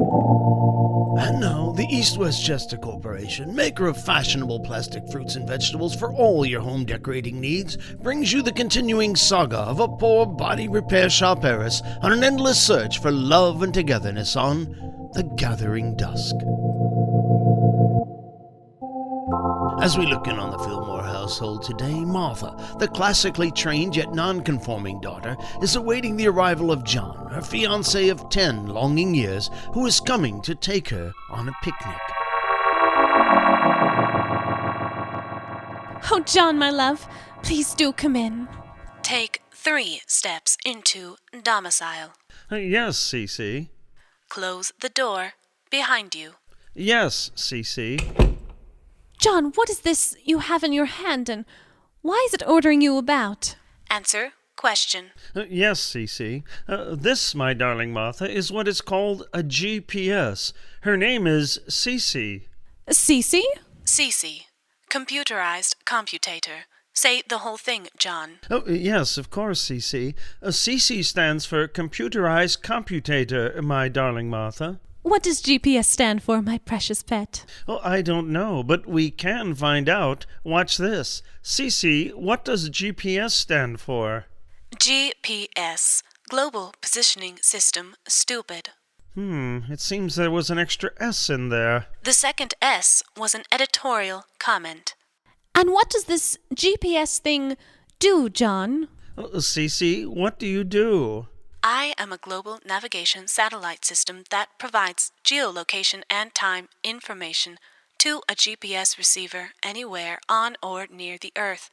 And now, the East Westchester Corporation, maker of fashionable plastic fruits and vegetables for all your home decorating needs, brings you the continuing saga of a poor body repair shop heiress on an endless search for love and togetherness on The Gathering Dusk. As we look in on the Fillmore household today, Martha, the classically trained yet non-conforming daughter, is awaiting the arrival of John, her fiancé of 10 longing years, who is coming to take her on a picnic. Oh, John, my love, please do come in. Take 3 steps into domicile. Yes, Cece. Close the door behind you. Yes, Cece. John, what is this you have in your hand, and why is it ordering you about? Answer question. Yes, Cece. This, my darling Martha, is what is called a GPS. Her name is Cece. Cece? CC. Computerized computator. Say the whole thing, John. Oh, yes, of course, Cece. CC stands for Computerized Computator, my darling Martha. What does GPS stand for, my precious pet? Oh, I don't know, but we can find out. Watch this. Cece, what does GPS stand for? GPS. Global Positioning System. Stupid. It seems there was an extra S in there. The second S was an editorial comment. And what does this GPS thing do, John? Cece, what do you do? I am a global navigation satellite system that provides geolocation and time information to a GPS receiver anywhere on or near the Earth.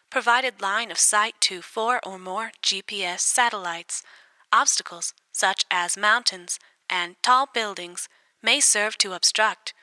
Provided line of sight to 4 or more GPS satellites. Obstacles, such as mountains and tall buildings, may serve to obstruct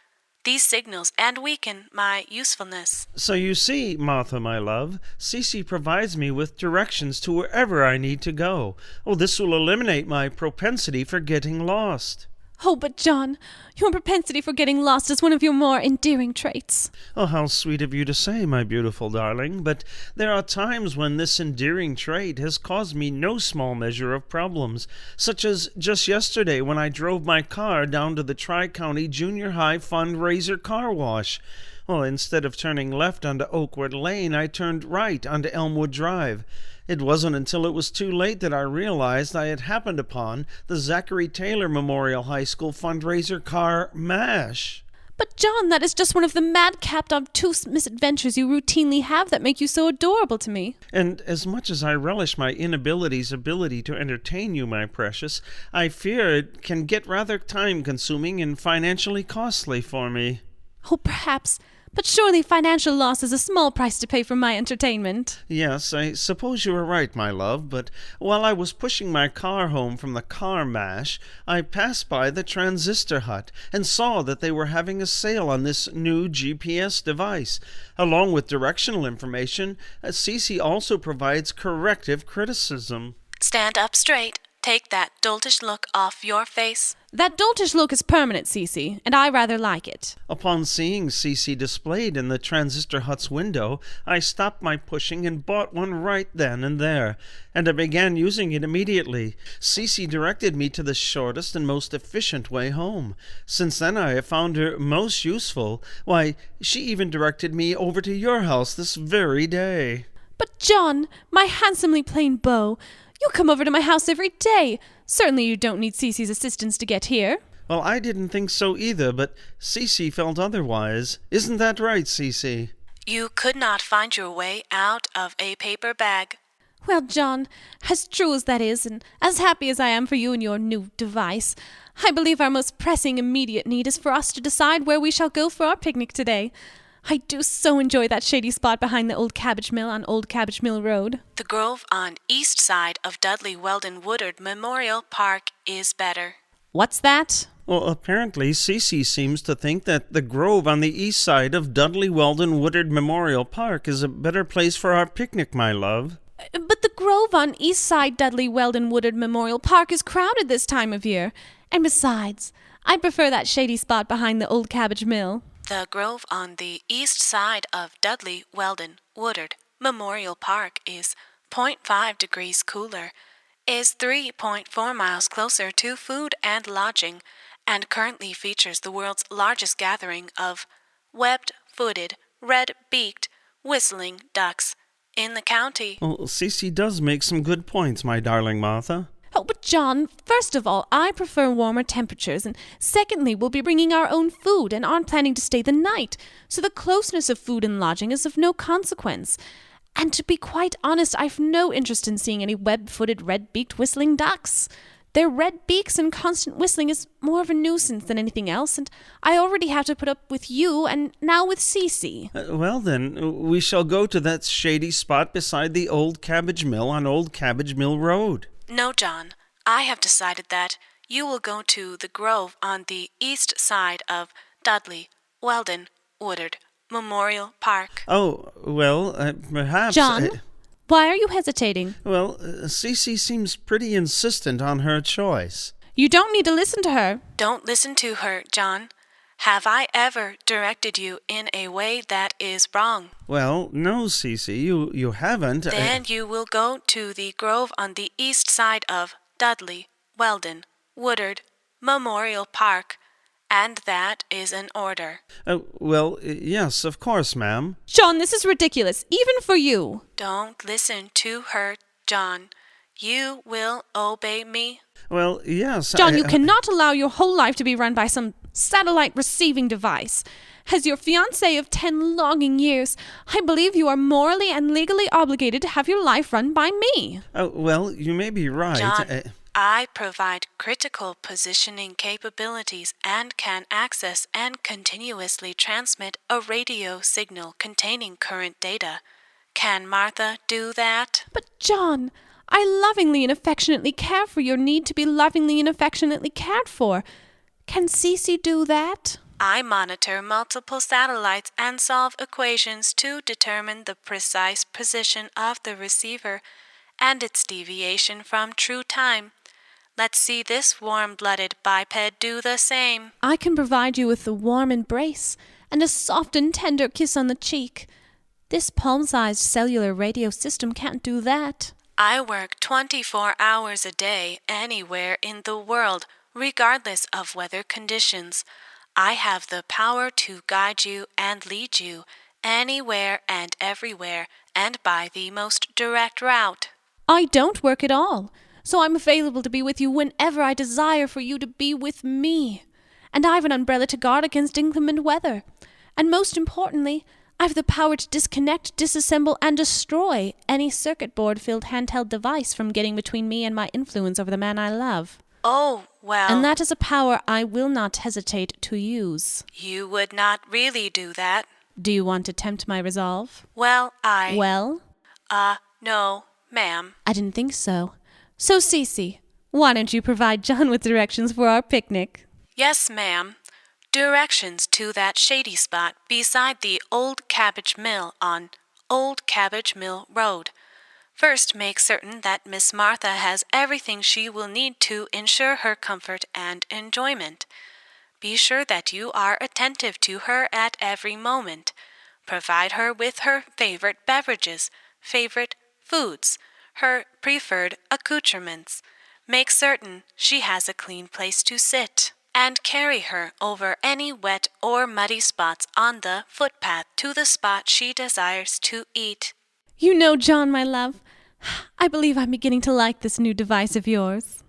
these signals and weaken my usefulness. So you see, Martha, my love, Cece provides me with directions to wherever I need to go. Oh, this will eliminate my propensity for getting lost. Oh, but John, your propensity for getting lost is one of your more endearing traits. Oh, how sweet of you to say, my beautiful darling, but there are times when this endearing trait has caused me no small measure of problems, such as just yesterday when I drove my car down to the Tri-County Junior High fundraiser car wash. Well, instead of turning left onto Oakwood Lane, I turned right onto Elmwood Drive. It wasn't until it was too late that I realized I had happened upon the Zachary Taylor Memorial High School fundraiser car MASH. But John, that is just one of the madcap obtuse misadventures you routinely have that make you so adorable to me. And as much as I relish my inability's ability to entertain you, my precious, I fear it can get rather time-consuming and financially costly for me. Oh, perhaps. But surely financial loss is a small price to pay for my entertainment. Yes, I suppose you are right, my love, but while I was pushing my car home from the car mash, I passed by the Transistor Hut and saw that they were having a sale on this new GPS device. Along with directional information, Cece also provides corrective criticism. Stand up straight. Take that doltish look off your face. That doltish look is permanent, Cece, and I rather like it. Upon seeing Cece displayed in the Transistor Hut's window, I stopped my pushing and bought one right then and there, and I began using it immediately. Cece directed me to the shortest and most efficient way home. Since then I have found her most useful. Why, she even directed me over to your house this very day. But John, my handsomely plain beau, you come over to my house every day. Certainly you don't need Cece's assistance to get here. Well, I didn't think so either, but Cece felt otherwise. Isn't that right, Cece? You could not find your way out of a paper bag. Well, John, as true as that is, and as happy as I am for you and your new device, I believe our most pressing immediate need is for us to decide where we shall go for our picnic today. I do so enjoy that shady spot behind the old cabbage mill on Old Cabbage Mill Road. The grove on east side of Dudley Weldon Woodard Memorial Park is better. What's that? Well, apparently Cece seems to think that the grove on the east side of Dudley Weldon Woodard Memorial Park is a better place for our picnic, my love. But the grove on east side Dudley Weldon Woodard Memorial Park is crowded this time of year. And besides, I prefer that shady spot behind the old cabbage mill. The grove on the east side of Dudley Weldon Woodard Memorial Park is 0.5 degrees cooler, is 3.4 miles closer to food and lodging, and currently features the world's largest gathering of webbed-footed, red-beaked, whistling ducks in the county. Well, Cece does make some good points, my darling Martha. Oh, but John, first of all, I prefer warmer temperatures, and secondly, we'll be bringing our own food and aren't planning to stay the night, so the closeness of food and lodging is of no consequence. And to be quite honest, I've no interest in seeing any web-footed, red-beaked whistling ducks. Their red beaks and constant whistling is more of a nuisance than anything else, and I already have to put up with you and now with Cece. Well then, we shall go to that shady spot beside the old cabbage mill on Old Cabbage Mill Road. No, John, I have decided that you will go to the grove on the east side of Dudley, Weldon, Woodard Memorial Park. Oh, well, perhaps... John, why are you hesitating? Well, Cece seems pretty insistent on her choice. You don't need to listen to her. Don't listen to her, John. Have I ever directed you in a way that is wrong? Well, no, Cece, you haven't. Then you will go to the grove on the east side of Dudley, Weldon, Woodard Memorial Park, and that is an order. Well, yes, of course, ma'am. John, this is ridiculous, even for you. Don't listen to her, John. You will obey me? Well, yes. John, you cannot allow your whole life to be run by some satellite receiving device. As your fiancé of 10 longing years, I believe you are morally and legally obligated to have your life run by me. Well, you may be right. John, I provide critical positioning capabilities and can access and continuously transmit a radio signal containing current data. Can Martha do that? But John, I lovingly and affectionately care for your need to be lovingly and affectionately cared for. Can Cece do that? I monitor multiple satellites and solve equations to determine the precise position of the receiver and its deviation from true time. Let's see this warm-blooded biped do the same. I can provide you with a warm embrace and a soft and tender kiss on the cheek. This palm-sized cellular radio system can't do that. I work 24 hours a day anywhere in the world, regardless of weather conditions. I have the power to guide you and lead you anywhere and everywhere and by the most direct route. I don't work at all, so I'm available to be with you whenever I desire for you to be with me. And I've an umbrella to guard against inclement weather. And most importantly, I've the power to disconnect, disassemble, and destroy any circuit board-filled handheld device from getting between me and my influence over the man I love. Oh, well... And that is a power I will not hesitate to use. You would not really do that. Do you want to tempt my resolve? Well, Well? No, ma'am. I didn't think so. So, Cece, why don't you provide John with directions for our picnic? Yes, ma'am. Directions to that shady spot beside the old cabbage mill on Old Cabbage Mill Road. First, make certain that Miss Martha has everything she will need to ensure her comfort and enjoyment. Be sure that you are attentive to her at every moment. Provide her with her favorite beverages, favorite foods, her preferred accoutrements. Make certain she has a clean place to sit. And carry her over any wet or muddy spots on the footpath to the spot she desires to eat. You know, John, my love, I believe I'm beginning to like this new device of yours.